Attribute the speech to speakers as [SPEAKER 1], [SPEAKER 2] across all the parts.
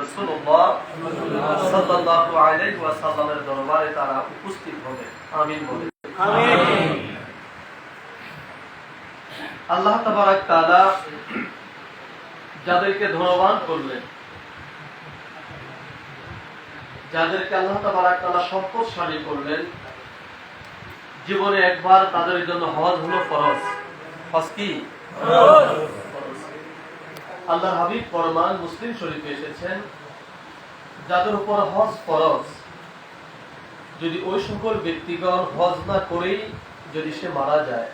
[SPEAKER 1] রাসূলুল্লাহ সাল্লাল্লাহু আলাইহি ওয়াসাল্লামের দরবারে তারা উপস্থিত হবে। আমিন বলে। আমিন। আল্লাহ তাবারক তাআলা যাদেরকে ধনবান করলেন, যাদেরকে আল্লাহ তাবারক তাআলা সম্পদশালী করলেন, জীবনে একবার তাদের জন্য হজ হলো ফরজ। হজ কি? ফরজ। আল্লাহর হাবিব ফরমান মুসলিম শরীফে এসেছেন, যাদের উপর হজ ফরজ, যদি ওই সকল ব্যক্তিগণ হজ না করেই যদি সে মারা যায়,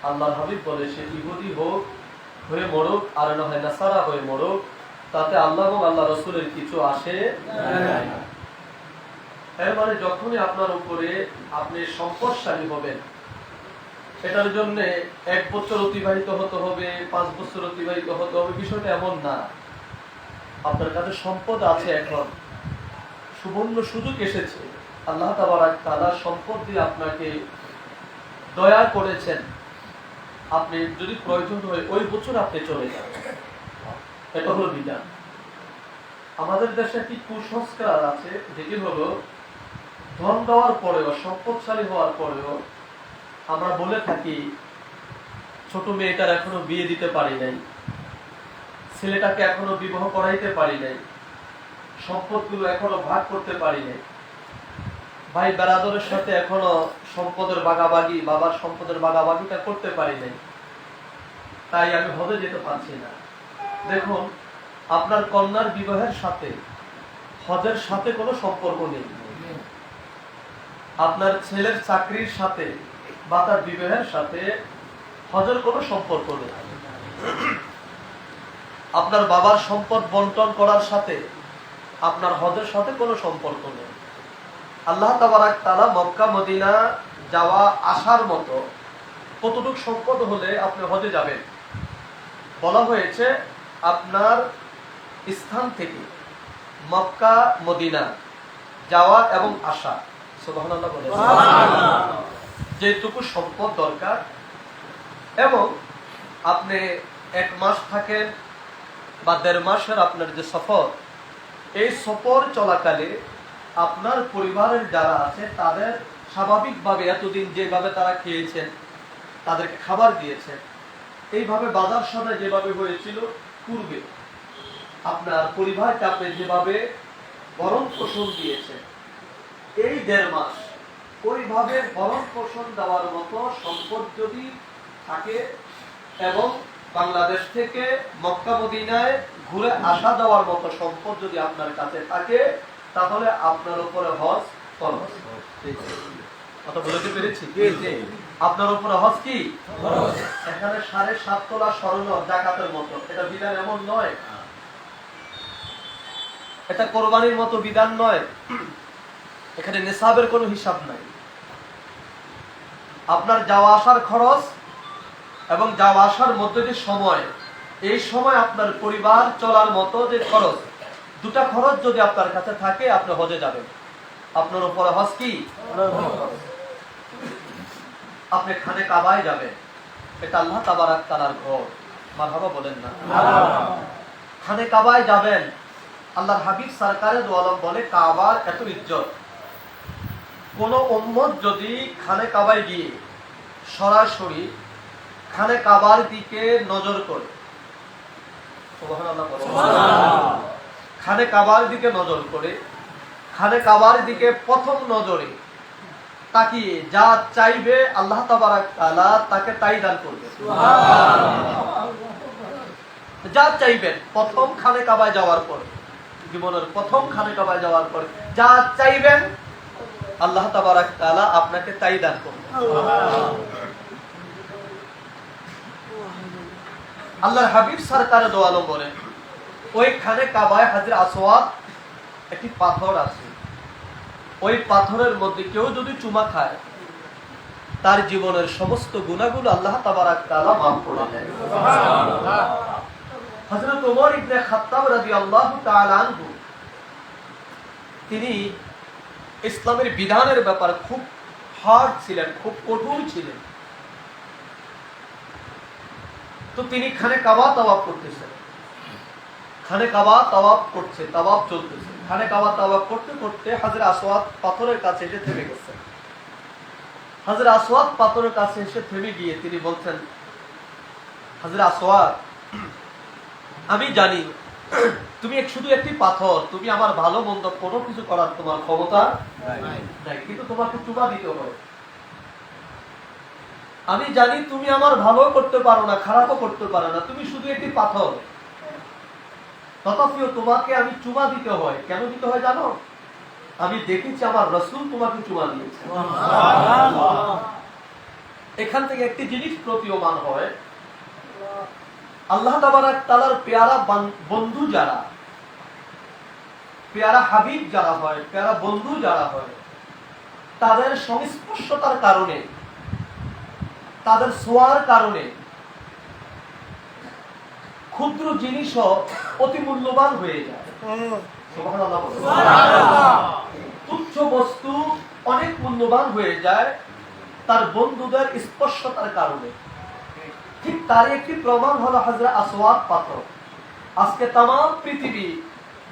[SPEAKER 1] আল্লাহর হাবিব বলে সে ইহুদি হোক হয়ে মরুক আর না হয় নাসারা হয়ে মরুক, তাতে আল্লাহ এবং আল্লাহ রাসূলের কিছু আসে না। এর মানে যখনই আপনার উপরে আপনি সম্পদশালী হবেন, এটার জন্য 1 বছর অতিবাহিত হতে হবে, 5 বছর অতিবাহিত হতে হবে, বিষয়টা এমন না। আপনার কাছে সম্পদ আছে, এখন সুবর্ণ সুযোগ এসেছে, আল্লাহ তাবারক তাআলা সম্পদ দিয়ে আপনাকে দয়া করেছেন, আপনি যদি প্রয়োজন হয় ওই বছর আপনি চলে যান। এটা হলো বিধান। আমাদের দেশে একটি কুসংস্কার আছে, যেটি হলো ধন দেওয়ার পরেও, সম্পদশালী হওয়ার পরেও আমরা বলে থাকি ছোট মেয়েটার এখনো বিয়ে দিতে পারি নাই, ছেলেটাকে এখনো বিবাহ করাইতে পারি নাই, সম্পদগুলো এখনো ভাগ করতে পারি নাই, ভাই বেরাদরের সাথে এখনো সম্পদের ভাগাভাগি, বাবার সম্পদের ভাগাভাগিটা করতে পারি নাই, তাই আমি হজে যেতে পারছি না। দেখুন, আপনার কন্যার বিবাহের সাথে হজের সাথে কোনো সম্পর্ক নেই। আপনার ছেলের চাকরির সাথে বা তার বিবাহের সাথে হজের কোনো সম্পর্ক নেই। আপনার বাবার সম্পদ বন্টন করার সাথে আপনার হজের সাথে কোনো সম্পর্ক নেই। আল্লাহ তাবারক তাআলা মক্কা মদিনা যাওয়া আসার মতো কতটুকু সম্পদ হলে আপনি হজে যাবেন, বলা হয়েছে আপনার স্থান থেকে মক্কা মদিনা যাওয়া এবং আসা, সুবহানাল্লাহ বলেন, যেটুকু সম্পদ দরকার, এবং আপনি 1 মাস থাকেন বা 1.5 মাসের আপনার যে সফর, এই সফর চলাকালে আপনার পরিবারের যারা আছে তাদের স্বাভাবিকভাবে এতদিন যেভাবে তারা খেয়েছেন, তাদেরকে খাবার দিয়েছেন, এইভাবে বাজার সদাই যেভাবে হয়েছিল পূর্বে, আপনার পরিবারকে আপনি যেভাবে ভরণ পোষণ দিয়েছেন, এই 1.5 মাস ওইভাবে ভরণ পোষণ দেওয়ার মতো সম্পদ যদি থাকে এবং বাংলাদেশ থেকে মক্কা মদিনায় ঘুরে আসা যাওয়ার মতো সম্পদ যদি আপনার কাছে থাকে, তাহলে আপনার উপরে হজ ফরজ। কথা বলতে পেরেছি? আপনার উপরে হজ কি? এখানে 7.5 তোলা স্বর্ণ যাকাতের মতো, এটা বিধান এমন নয়, এটা কোরবানির মতো বিধান নয়, এখানে নিসাবের কোনো হিসাব নাই। আপনার যাওয়া আসার খরচ এবং যাওয়া আসার মধ্যে যে সময়, এই সময় আপনার পরিবার চলার মতো যে খরচ, দুটা খরচ যদি আপনার কাছে থাকে, আপনি হজে যাবেন। আপনার উপরে হজ কি? আপনি খানে কাবায় যাবেন, এটা আল্লাহ তাবারক তাআলার ঘর, মারহাবা বলেন না? খানে কাবায় যাবেন, আল্লাহর হাবিব সরকারে দু আলম বলে কাবার এত ইজ্জত, কোন উম্মত যদি খানে কাবায় গিয়ে সরাসরি খানে কাবার দিকে নজর করে, সুবহানাল্লাহ বলেন, খানে কাবার দিকে নজর করে, খানে কাবার দিকে প্রথম নজরে তাকিয়ে যা চাইবে আল্লাহ তাবারক তাআলা তাকে তাই দান করবে। যা চাইবেন প্রথম খানে কাবায় যাওয়ার পরে, জীবনের প্রথম খানে কাবায় যাওয়ার পরে যা চাইবেন আল্লাহ তাবারক তাআলা আপনাকে তাই দান করবেন। আল্লাহর হাবিব সরকারে দো আলম বলেন, ওই খানে কাবায় হাজর আসওয়াদ একটি পাথর আছে, ওই পাথরের মধ্যে কেউ যদি চুমা খায়, তার জীবনের সমস্ত গুনাহগুলো আল্লাহ তাবারক তাআলা মাফ করে দেন। সুবহানাল্লাহ। হযরত ওমর ইবনে খাত্তাব রাদিয়াল্লাহু তাআলা আনহু, তিনি ইসলামের বিধানের ব্যাপারে খুব হার্ড ছিলেন, খুব কঠোর ছিলেন। তো তিনি খানে কাবা তাওয়াফ করতেছেন, খানে কাবা তাওয়াফ করছে, তাওয়াফ চলতেছে। খানে কাবা তাওয়াফ করতে করতে হাজরে আসওয়াদ পাথরের কাছে এসে থেমে গেছে। হাজরে আসওয়াদ পাথরের কাছে এসে থেমে গিয়ে তিনি বলছেন, হাজরে আসওয়াদ, আমি জানি তুমি শুধু একটি পাথর, তুমি আমার ভালো মন্দ কোনো কিছু করার তোমার ক্ষমতা নাই, কিন্তু তোমাকে চুমা দিতে হবে। আমি জানি তুমি আমার ভালো করতে পারো না, খারাপও করতে পারো না, তুমি শুধু একটি পাথর, তথাপিও তোমাকে আমি চুমা দিতে হয়। কেন দিতে হয় জানো? আমি দেখেছি আমার রাসূল তোমাকে চুমা দিয়েছে। এখান থেকে একটি জিনিস প্রতীয়মান হয়, আল্লাহ তাবারক তাআলার পেয়ারা বন্ধু যারা, পেয়ারা হাবিব যারা হয়, পেয়ারা বন্ধু যারা হয়, তাদের সংস্পর্শতার কারণে, তাদের ছোঁয়ার কারণে ক্ষুদ্র জিনিসও অতি মূল্যবান হয়ে যায়। সুবহানাল্লাহ। তুচ্ছ বস্তু অনেক মূল্যবান হয়ে যায় তার বন্ধুদের স্পর্শতার কারণে। ঠিক তার একটি প্রমাণ হলো হাজরে আসওয়াদ পাথর। আজকে তামাম পৃথিবী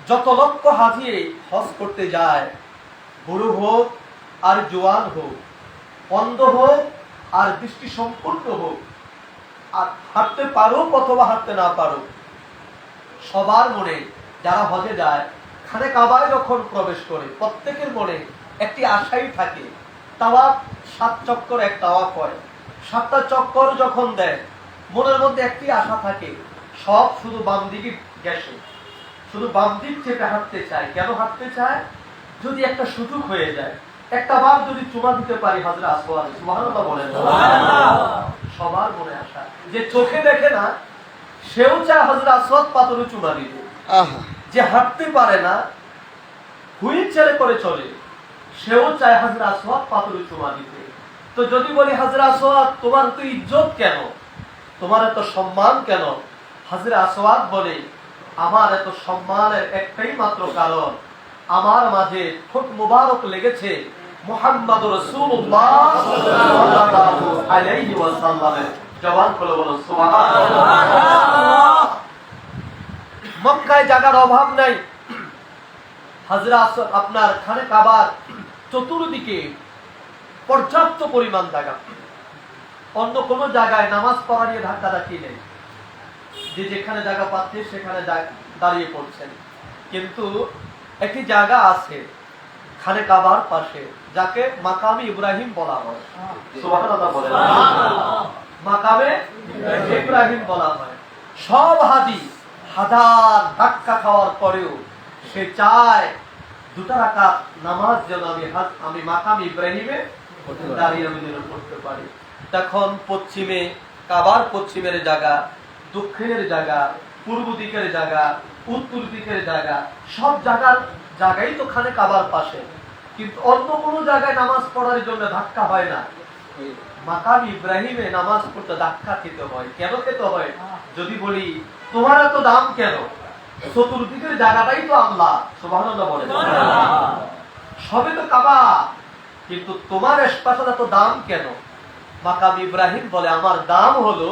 [SPEAKER 1] যত লক্ষ হাজি হজ করতে যায়, বুড়ো হোক আর জোয়ান হোক, অন্ধ হোক আর দৃষ্টি সম্পূর্ণ হোক, আর হাঁটতে পারো অথবা হাঁটতে না পারো, সবার মনে যারা হজে যায়, খানে কাবায় যখন প্রবেশ করে প্রত্যেকের মনে একটি আশাই থাকে। তাওয়াফ 7 চক্কর এক তাওয়াফ হয়, 7টা চক্কর যখন দেয় মনের মধ্যে একটি আশা থাকে, সব শুধু বাম দিকে গেছে, শুধু বাম দিক চেপে হাঁটতে চায়। কেন হাঁটতে চায়? যদি একটা সুযোগ হয়ে যায়, একটা বার যদি চুমা দিতে পারি হাজরে আসওয়াদ। সুবহানাল্লাহ বলেন। সবার মনে আশা, যে চোখে দেখে না সেও চায় হাজরে আসওয়াদ পাথরে চুমা দিতে। যে হাঁটতে পারে না, হুইল চেয়ারে করে চলে, সেও চায় হাজরে আসওয়াদ পাথরে চুমা দিতে। তো যদি বলি হাজরে আসওয়াদ তোমার তো ইজ্জত কেন, তোমার এত সম্মান কেন? হাজরে আসওয়াদ বলে, আমার এত সম্মানের একটাই মাত্র কারণ, আমার মাঝে ঠোঁট মুবারক লেগেছে মুহাম্মদ রাসূলুল্লাহ সাল্লাল্লাহু আলাইহি ওয়াসাল্লামের। জবান খুলে বলো সুবহানাল্লাহ। মক্কায় জায়গার অভাব নাই। হাজরে আসওয়াদ আপনার খানে কাবার চতুর্দিকে পর্যাপ্ত পরিমাণ জায়গা। অন্য কোন জায়গায় নামাজ পড়া নিয়ে ধাক্কাধাক্কি নেই, যে যেখানে জায়গা পাচ্ছে সেখানে দাঁড়িয়ে পড়ছেন। কিন্তু একটি জায়গা আছে খানে কাবার পাশে, যাকে মাকামে ইব্রাহিম বলা হয়। সুবহানাল্লাহ বলেন। মাকামে ইব্রাহিম বলা হয়। সব হাজি হাজার ধাক্কা খাওয়ার পরেও সে চায় 2 রাকাত নামাজ যেন আমি মাকামে ইব্রাহিমে দাঁড়িয়ে আমি যেন পড়তে পারি। তখন পশ্চিমে কাবার পশ্চিমের জায়গা, দক্ষিণের জায়গা, পূর্ব দিকের জায়গা, উত্তর দিকের জায়গা, সব জায়গায় তো খানে কাবার পাশে, কিন্তু অন্য কোনো জায়গায় নামাজ পড়ার জন্য ধাক্কা হয় না। মাকামে ইব্রাহিমে নামাজ পড়তে ধাক্কা খেতে হয়। কেন খেতে হয়? যদি বলি তোমার এত দাম কেন, চতুর্দিকের জায়গাটাই তো আল্লাহ। সুবহানাল্লাহ বলেন। সবে তো কাবা, কিন্তু তোমার স্পেশাল এত দাম কেন? মাকামে ইব্রাহিম বলে, আমার দাম হলো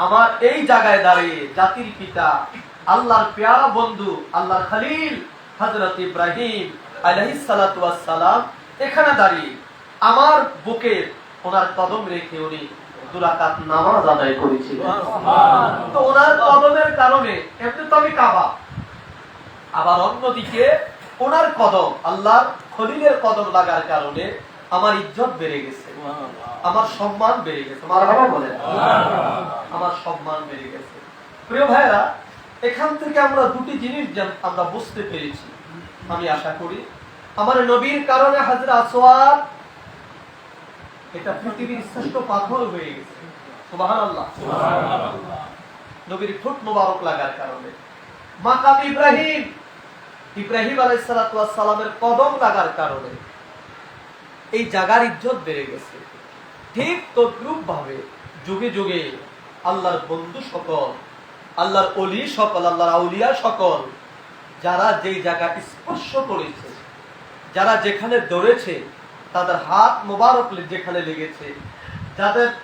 [SPEAKER 1] আমার এই জায়গায় দাঁড়িয়ে জাতির পিতা আল্লাহর পেয়ারা বন্ধু আল্লাহর খলিল হযরত ইব্রাহিম আলাইহিস সালাতু ওয়াস সালাম এখানে দাঁড়িয়ে আমার বুকে ওনার কদম রেখে উনি 2 রাকাত নামাজ আদায় করেছিলেন। তো ওনার কদমের কারণে এমনি তো আমি কাবা, আবার অন্যদিকে ওনার কদম আল্লাহর খলিলের কদম লাগার কারণে আমার ইজ্জত বেড়ে গেছে, আমার সম্মান বেড়ে গেছে। মারহাবা বলেন। আমার সম্মান বেড়ে গেছে। প্রিয় ভাইরা, এখান থেকে আমরা 2টি জিনিস আমরা বুঝতে পেরেছি। আমি আশা করি আমার নবীর কারণে হাজরে আসওয়াদ এটা পৃথিবীর শ্রেষ্ঠ পাথর হয়ে গেছে। সুবহানাল্লাহ। নবীর ঠোঁট মোবারক লাগার কারণে, মাকামে ইব্রাহিম আলাইহিস সালাতু ওয়াস সালামের কদম লাগার কারণে এই জায়গার ইজ্জত বেড়ে গেছে। ঠিক তদ্রূপ ভাবে যুগে যুগে আল্লাহর বন্ধু সকল, আল্লাহর ওলি সকল, আল্লাহর আউলিয়া সকল যারা যেই জায়গা স্পর্শ করেছে, যারা যেখানে দৌড়েছে, তাদের হাত মোবারক যেখানে লেগেছে,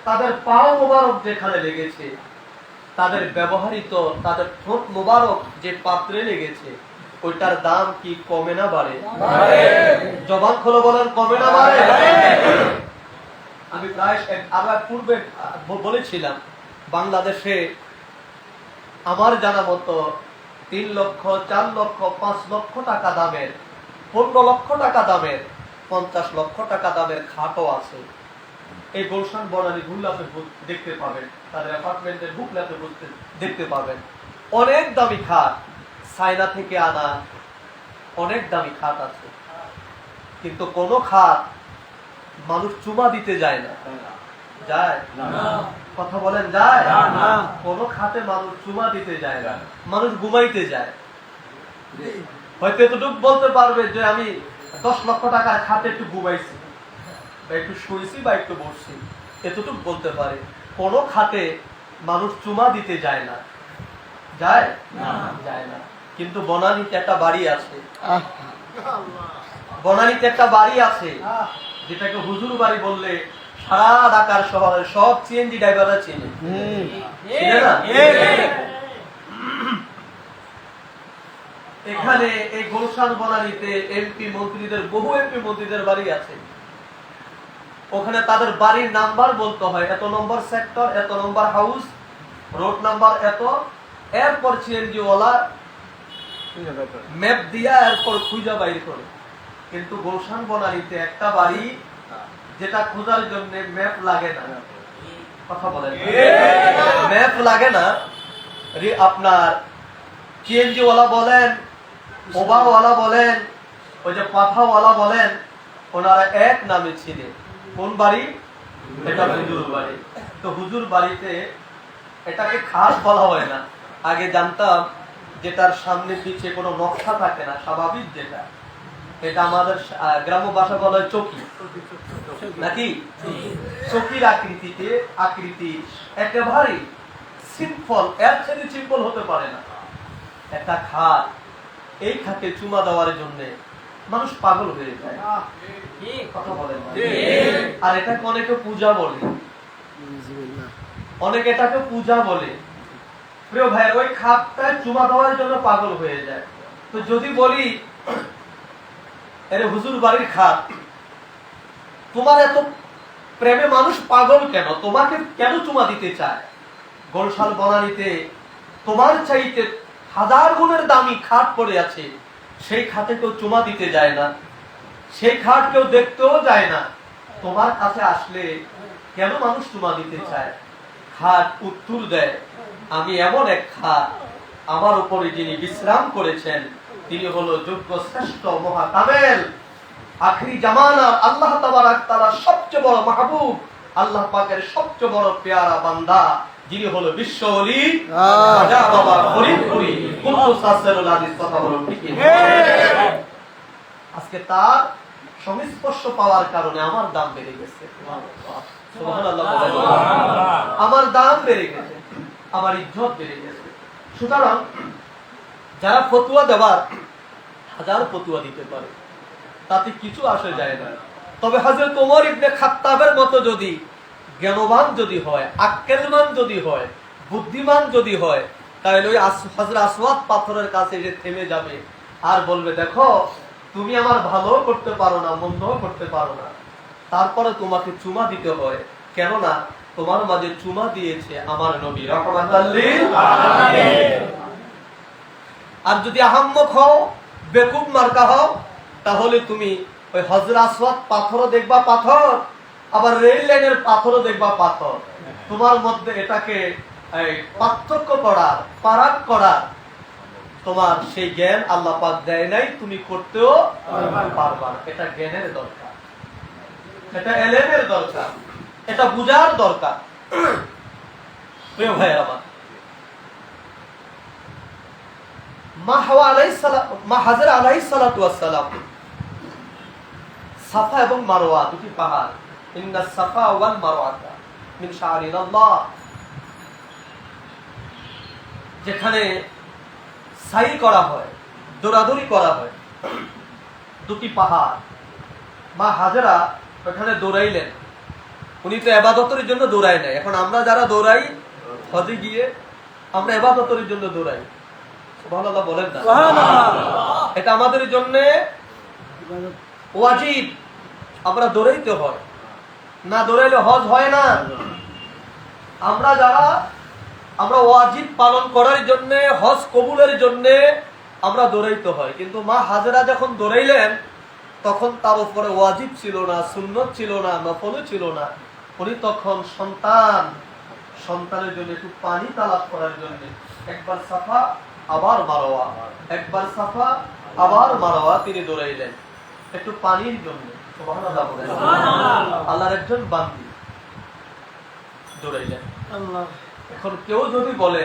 [SPEAKER 1] তাদের পাও মোবারক যেখানে লেগেছে, তাদের ব্যবহৃত তাদের ঠোঁট মোবারক যে পাত্রে লেগেছে ওইটার দাম কি কমে না বাড়ে? জবান খোলো বলেন, কমে না বাড়ে? আমি প্রায় আবার পূর্বে বলেছিলাম, বাংলাদেশে আমার জানা মতো 3 লক্ষ 4 লক্ষ 5 লক্ষ টাকা দামের, 15 লক্ষ টাকা দামের, 50 লক্ষ টাকা দামের খাটও আছে। এই গুলশান বনানী ঘুরলাতে দেখতে পাবেন, তাদের অ্যাপার্টমেন্টের বুকলাতে দেখতে পাবেন। অনেক দামি খাট, চায়না থেকে আনা অনেক দামি খাট আছে, কিন্তু কোন খাট মানুষ চুমা দিতে যায় না। যায় না? কথা বলেন, যায় না? কোন খাটে মানুষ চুমা দিতে যায় না, মানুষ ঘুমাইতে যায়। হয়তো এতটুকু বলতে পারবে যে আমি 10 লক্ষ টাকার খাটে একটু ঘুমাইছি, বা একটু শুয়েছি, বা একটু বসছি, এতটুকু বলতে পারে। কোন খাটে মানুষ চুমা দিতে যায় না। যায় না? যায় না। কিন্তু বনানীতে একটা বাড়ি আছে, বনানীতে একটা বাড়ি আছে যেটাকে হুজুর বাড়ি বললে সারা ঢাকার শহরে সব সিএনজি ড্রাইভাররা চিনে। এখানে এই গুলশান বনানীতে এমপি মন্ত্রীদের, বহু এমপি মন্ত্রীদের বাড়ি আছে। ওখানে তাদের বাড়ির নাম্বার বলতে হয়, এত নম্বর সেক্টর, এত নম্বর হাউস, রোড নাম্বার এত, এরপর সিএনজি ওয়ালা ম্যাপ দিয়া এরপর খুঁজা বাইর করে। কিন্তু গুলশান বনানীতে একটা বাড়ি যেটা খোঁজার জন্য ম্যাপ লাগে না। কথা বলেন, ম্যাপ লাগে না। আপনার সিএনজি ওয়ালা বলেন, ওভার ওয়ালা বলেন, ওই যে পাঠাওয়ালা বলেন, ওনারা এক নামে ছিলেন। কোন বাড়ি? এটা হুজুর বাড়ি। তো হুজুর বাড়িতে এটাকে খাস বলা হয় না। আগে জানতাম যেটার সামনে পিছিয়ে কোনো নকশা থাকে না, স্বাভাবিক যেটা, এটা আমাদের গ্রাম্য ভাষা বলা হয় চকি, নাকি? চকির আকৃতি একেবারে সিম্পল, এর চেয়ে সিম্পল হতে পারে না একটা খাট। এই খাটে চুমা দেওয়ার জন্য মানুষ পাগল হয়ে যায়। কথা বলেন। আর এটাকে অনেকে পূজা বলে, অনেকে এটাকে পূজা বলে। প্রিয় ভাই, ওই খাটটায় চুমা দেওয়ার জন্য পাগল হয়ে যায়। তো যদি বলি এর হুজুর বাড়ির খাট, তোমার এত প্রেমে মানুষ পাগল কেন? তোমাকে কেন চুমা দিতে চায়? গুলশান বনানীতে তোমার চাইতে 1000 গুণের দামি খাট পড়ে আছে, সেই খাটে কেউ চুমা দিতে যায় না, সেই খাট কেউ দেখতেও যায় না। তোমার কাছে আসলে কেন মানুষ চুমা দিতে চায়? খাট উত্তর দেয়, আমি এমন এক খাট, আমার উপরে যিনি বিশ্রাম করেছেন তিনি হলো যোগ্য শ্রেষ্ঠ মহাকামেল আখরি জামানা আল্লাহ তাবারক তাআলা সবচেয়ে বড় মাহবুব, আল্লাহ পাকের সবচেয়ে বড় পেয়ারা বান্দা, যিনি হলো বিশ্ব ওলি রাজা বাবা ফরিদপুরি কুদ্দুস আসরুল আজিজ। কথা বলুন ঠিক কি? আজকে তার সংস্পর্শ পাওয়ার কারণে আমার দাম বেড়ে গেছে। সুবহানাল্লাহ। আমার দাম বেড়ে গেছে, আমার ইজ্জত বেড়ে গেছে। সুতরাং যারা ফতুয়া দেওয়ার 1000 ফতুয়া দিতে পারে, তাতে কিছু আসে যায় না। তবে হযরত ওমর ইবনে খাত্তাবের মতো যদি জ্ঞানবান যদি হয়, আক্কেলমান যদি হয়, বুদ্ধিমান যদি হয়, তাহলে ওই হযরত আসওয়াদ পাথরের কাছে এসে থেমে যাবে আর বলবে, দেখো তুমি আমার ভালো করতে পারো না, মন্দ করতে পারো না, তারপরে তোমাকে চুমা দিতে হয়, কেননা তোমার মাঝে চুমা দিয়েছে আমার নবী রাহমাতাল লিল আলামিন। আর যদি আহাম্মক হও, বেকুব মার্কা হও, তাহলে তুমি ওই হযরত আসওয়াদ পাথরও দেখবা পাথর, আবার রেল লাইনের পাথরও দেখবা পাথর। তোমার মধ্যে এটাকে পার্থক্য করার, পারাক করার তোমার সেই জ্ঞান আল্লাহ পাক দেয় নাই, তুমি করতেও পারবা না। এটা জ্ঞানের দরকার, এটা এলেমের দরকার, এটা বুঝার দরকার। প্রিয় ভাই আমার, মা হাজর আলাইহিস সালাতু ওয়াস সালাম সাফা এবং মারওয়া দুটি পাহাড়, ইন্নাস সাফা ওয়াল মারওয়াতা মিন শাআরিল্লাহ, যেখানে সাই করা হয়, দৌড়াদৌড়ি করা হয়, দুটি পাহাড়। মা হাজরা ওখানে দৌড়াইলেন। উনি তো ইবাদতের জন্য দৌড়ায় নাই। এখন আমরা যারা দৌড়াই হজে গিয়ে, আমরা ইবাদতের জন্য দৌড়াই, সুবহানাল্লাহ বলেন না? এটা আমাদের জন্য ওয়াজিব, আমরা দৌড়াইতে হয়, না দৌড়াইলে হজ হয় না। আমরা ওয়াজিব পালন করার জন্য, হজ কবুলের জন্য আমরা দৌড়াইতে হয়। কিন্তু মা হাজেরা যখন দৌড়াইলেন তখন তার উপরে ওয়াজিব ছিল না, সুন্নত ছিল না, নফল ছিল না। উনি তখন সন্তানের জন্য একটু পানি তালাশ করার জন্য একবার সাফা আবার মারওয়া, একবার সাফা আবার মারওয়া তিনি দৌড়াইলেন একটু পানির জন্য। সুবহানাল্লাহ বলেন। আল্লাহর একজন বান্দী দৌড়াইলেন। এখন কেউ যদি বলে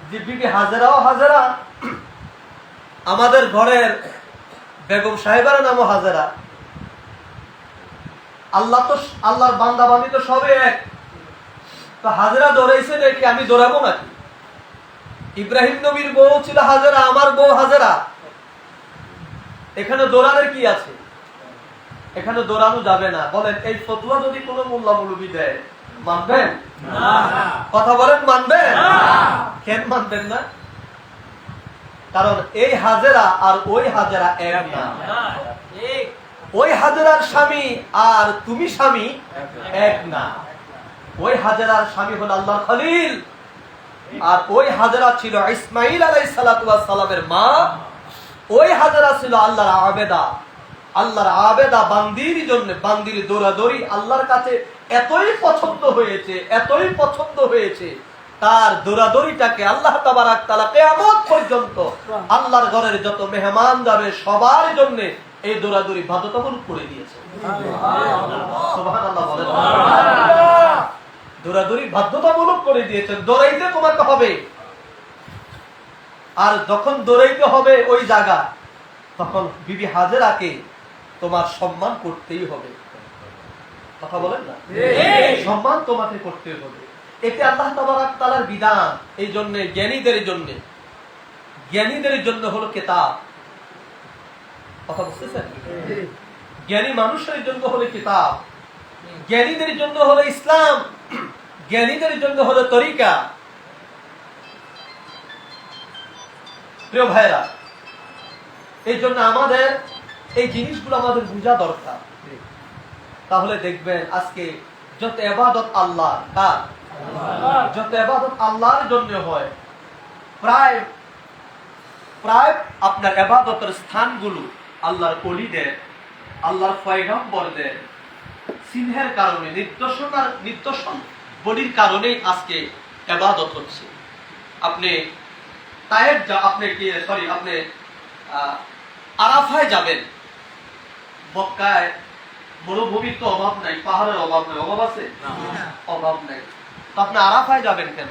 [SPEAKER 1] যে বিবি হাজেরাও হাজেরা, আমাদের ঘরের বেগম সাহেবের নামও হাজেরা, আল্লাহর বান্দা বান্দী তো সবে এক, তো হাজেরা দৌড়াইছে দেখি আমি দৌড়াবো নাকি? ইব্রাহিম নবীর বউ ছিল হাজেরা, আমার বউ হাজেরা, এখানে দৌড়ানোর কি আছে? এখানে দৌড়ানো যাবে না। বলেন এই ফতোয়া যদি কোনো মোল্লা মৌলবী দেয় মানবেন? কথা বলেন মানবেন? কেন মানবেন না? কারণ এই হাজেরা আর ওই হাজেরা এক না। ওই হাজেরার স্বামী আর তুমি স্বামী এক না। ওই হাজেরার স্বামী হল আল্লাহর খলিল, আর ওই হাজেরা ছিল ইসমাইল আলাইহিস সালাতু ওয়াস সালামের মা। ওই হাজেরা ছিল আল্লাহর আবেদা। আল্লাহর আবেদা বান্দির জন্য, বান্দির দৌড়াদৌড়ি আল্লাহর কাছে এতই পছন্দ হয়েছে, এতই পছন্দ হয়েছে, তার দৌড়াদৌড়িটাকে আল্লাহ তাবারাক তাআলা কিয়ামত পর্যন্ত আল্লাহর ঘরের যত মেহমান যাবে সবার জন্য এই দৌড়াদৌড়ি বাধ্যতামূলক করে দিয়েছে। সুবহানাল্লাহ বলেন। দৌড়াদৌড়ি বাধ্যতামূলক করে দিয়েছেন, দৌড়াইতে তোমাকে হবে। আর যখন দৌড়াইতে হবে ওই জায়গা, তখন বিবি হাজেরাকে তোমার সম্মান করতেই হবে। কথা বলেন না? সম্মান তোমাকে করতে হবে। এতে আল্লাহ তাবারাক তাআলার বিধান। এই জন্য জ্ঞানীদের জন্য হলো কিতাব। কথা বুঝতেছেন? জ্ঞানী মানুষের জন্য হলো কিতাব, জ্ঞানীদের জন্য হলো ইসলাম, জ্ঞানীদের জন্য হলো তরিকা। প্রিয় ভাইরা, এই জন্য আমাদের এই জিনিসগুলো আমাদের বোঝা দরকার। তাহলে দেখবেন আজকে যত ইবাদত আল্লাহর, যত ইবাদত আল্লাহর জন্য হয়, প্রায় আপনার ইবাদতের স্থানগুলো আল্লাহর ওলিদের, আল্লাহর পয়গম্বরদের চিহ্নের কারণে, নিদর্শন বলির কারণেই আজকে ইবাদত হচ্ছে। আপনি আপনি আরাফায় যাবেন, মক্কায় মরুভূমির তো অভাব নাই, পাহাড়ের অভাব নাই, অভাব আছে? অভাব নাই। তো আপনি আরাফায় যাবেন কেন?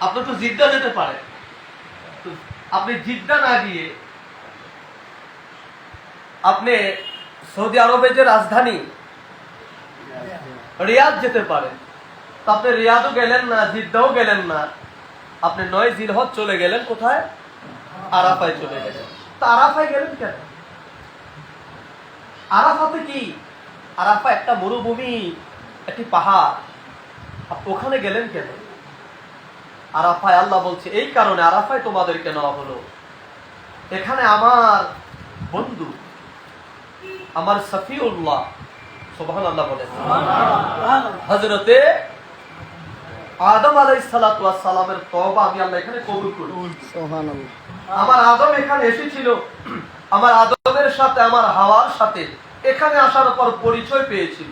[SPEAKER 1] আপনি তো জিদ্দা যেতে পারেন। আপনি জিদ্দা না গিয়ে আপনি সৌদি আরবের যে রাজধানী রিয়াদ যেতে পারেন। তো আপনি রিয়াদও গেলেন না, জিদ্দাও গেলেন না, আপনি 9 জিলহজ চলে গেলেন কোথায়? আরাফায় চলে গেলেন। তো আরাফায় গেলেন কেন? আরাফাতে কি? আরাফা একটা মরুভূমি, একটি পাহাড়, ওখানে গেলেন কেন? আরাফায় আল্লাহ বলছে এই কারণে আরাফায় তোমাদেরকে নেওয়া হলো, এখানে আমার বন্ধু, আমার সফিউল্লাহ, সুবহানাল্লাহ বলেন, হযরতে আদম আলাইহিস সালাতু ওয়াস সালামের তওবা আমি আল্লাহ এখানে কবুল করি। সুবহানাল্লাহ। আমার আদম এখানে এসেছিল, আমার আদমের সাথে আমার হাওয়ার সাথে এখানে আসার পর পরিচয় পেয়েছিল।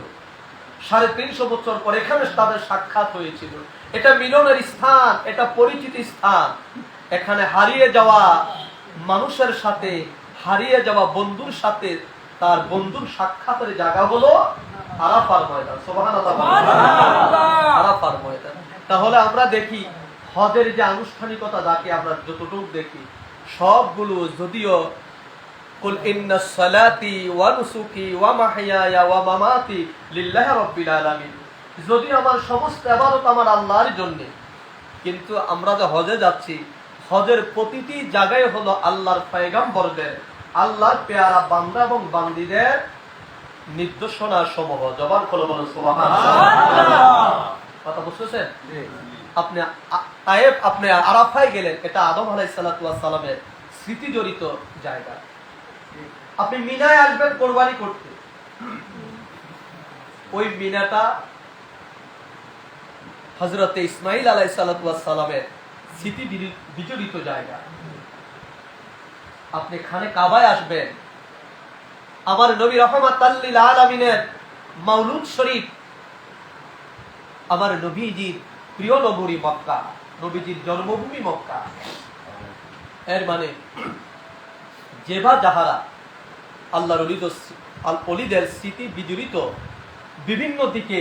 [SPEAKER 1] 350 বছর পর এখানে তাদের সাক্ষাৎ হয়েছিল। এটা মিলনের স্থান, এটা পরিচিত স্থান। এখানে হারিয়ে যাওয়া মানুষের সাথে, হারিয়ে যাওয়া বন্ধুর সাথে তার বন্ধুর সাক্ষাতের জায়গা হলো আরাফার ময়দান। সুবহানাল্লাহ। আরাফার ময়দান। তাহলে আমরা দেখি হজের যে আনুষ্ঠানিকতা, যাকে আমরা যতটুকু দেখি সবগুলো, যদিও কুল ইন্নাস সালাতি ওয়া নুসুকি ওয়া মাহইয়ায়া ওয়া মামাতি লিল্লাহি রাব্বিল আলামিন, যদি আমার সমস্ত ইবাদত আমার আল্লাহর জন্য, কিন্তু আমরা যে হজে যাচ্ছি, হজের প্রতিটি জায়গায় হলো আল্লাহর পয়গম্বরদের, আল্লাহর পেয়ারা বান্দা এবং বান্দীদের নির্দেশনা সমূহ। জবান খুলে বলেন সুবহানাল্লাহ। কথা বুঝতেছেন? আপনি আরাফায় গেলেন, এটা আদম আলাইহিস সালামের স্মৃতি জড়িত জায়গা। আপনি মিনায় আসবেন কোরবানি করতে, ওই মিনাটা হযরত ইসমাঈল আলাইহিস সালামের স্মৃতি বিজড়িত জায়গা। আপনি খানে কাবায় আসবেন, আমার নবী রাহমাতাল লিল আলামিনের মাওলুদ শরীফ, আমার নবীজির প্রিয় নগরী মক্কা, নবীজির জন্মভূমি মক্কা। এর মানে যেবা যাহারা আল্লাহর অলিদের স্মৃতি বিজড়িত বিভিন্ন দিকে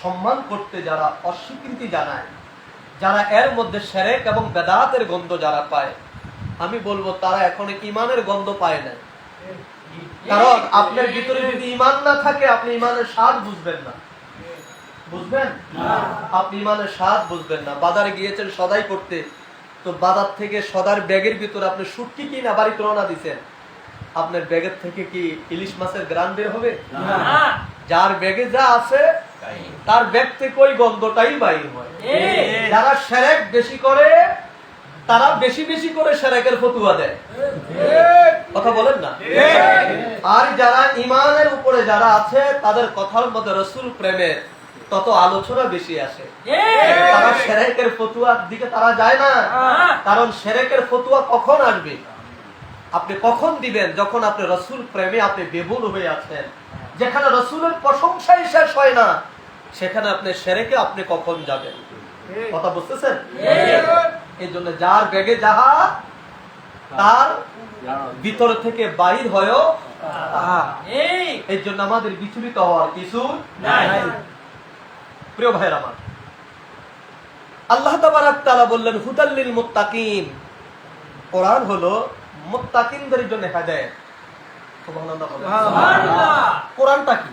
[SPEAKER 1] সম্মান করতে যারা অস্বীকৃতি জানায়, যারা এর মধ্যে শিরক এবং বেদাতের গন্ধ যারা পায়, আমি বলবো তারা এখন ঈমানের গন্ধ পায় না। কারণ আপনার ভিতরে যদি ঈমান না থাকে, আপনি ঈমানের স্বাদ বুঝবেন না। বুঝবেন না, আপনি ঈমানের স্বাদ বুঝবেন না। বাজারে গিয়েছেন সদাই করতে, তো বাজার থেকে সদার ব্যাগের ভিতরে আপনি শুটকি কিনা বাড়িতে রওনা দিচ্ছেন, আপনার ব্যাগের থেকে কি ইলিশ মাছের গ্রান বের হবে? যার ব্যাগে যা আছে তার ব্যাগ থেকে ওই গন্ধটাই বাইর হয়। যারা শিরক বেশি করে তারা বেশি বেশি করে শিরকের ফতোয়া দেয়, কথা বলেন না। আর যারা ঈমানের উপরে যারা আছে তাদের কথার মধ্যে রাসূল প্রেমের তত আলোচনা বেশি আসে। তারা শিরকের ফতোয়ার দিকে তারা যায় না, কারণ শিরকের ফতোয়া কখন আসবে, আপনি কখন দিবেন? যখন আপনি রাসূল প্রেমে আপনি বেবুল হয়ে আছেন। যেখানে রাসূলের প্রশংসাই শেষ হয় না, সেখানে আপনি শিরকে আপনি কখন যাবেন? কথা বুঝতেছেন? এই জন্য যার ব্যাগে যাহা তার ভিতর থেকে বাহির হয়ও তাহা। এই জন্য আমাদের বিচলিত হওয়ার কিছু নাই। প্রিয় ভাইরা আমার, আল্লাহ তাবারাক তাআলা বললেন হুদাল লিল মুত্তাকিন, কোরআন হলো মুত্তাকিনদের জন্য হেদায়েত। সুবহানাল্লাহ। কোরআনটা কি?